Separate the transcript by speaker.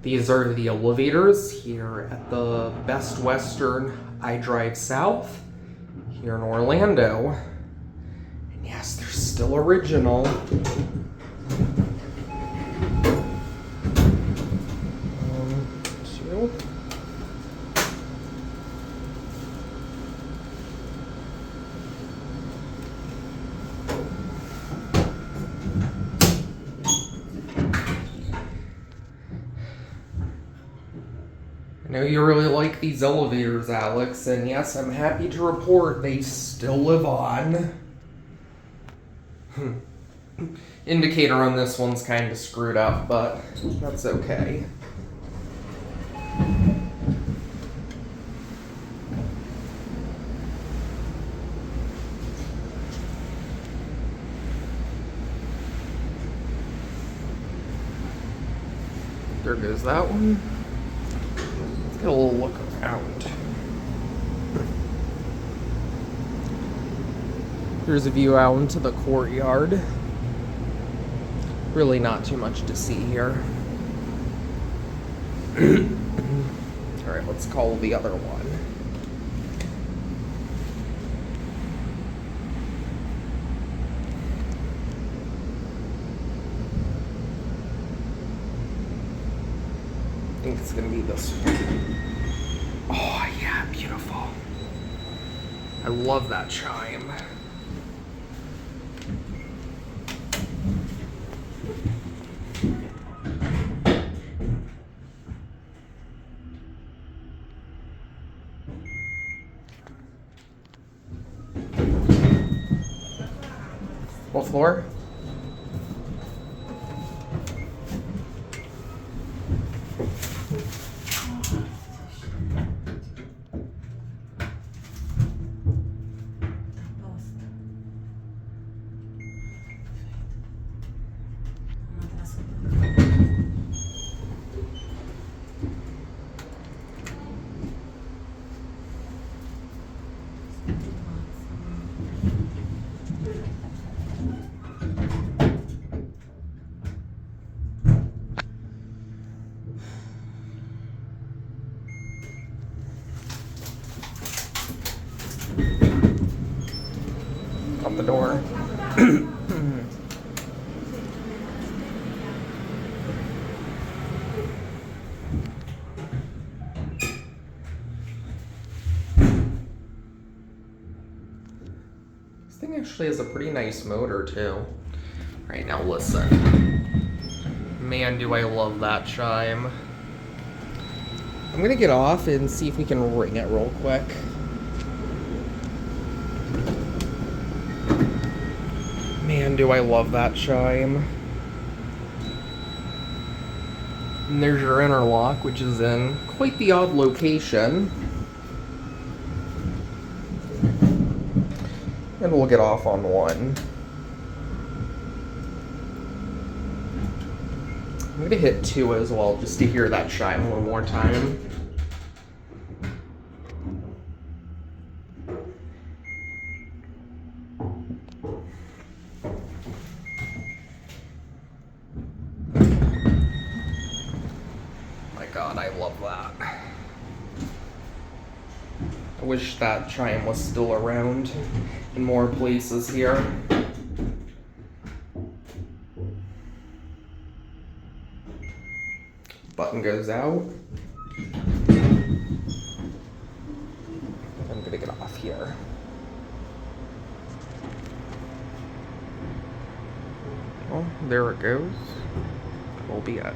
Speaker 1: These are the elevators here at the Best Western I Drive South here in Orlando. And yes, they're still original. Two. I know you really like these elevators, Alex, and yes, I'm happy to report they still live on. Indicator on this one's kind of screwed up, but that's okay. There goes that one. Let's get a little look around. Here's a view out into the courtyard. Really not too much to see here. Alright, let's call the other one. I think it's gonna be this one. Oh yeah, beautiful. I love that chime. What floor? Out the door. This thing actually has a pretty nice motor too. Alright, now listen. Man, do I love that chime. I'm gonna get off and see if we can ring it real quick. Man, do I love that chime. And there's your interlock, which is in quite the odd location. And we'll get off on one. I'm gonna hit 2 as well, just to hear that chime one more time. God, I love that. I wish that chime was still around in more places here. Button goes out. I'm gonna get off here. Well, there it goes. That'll be it.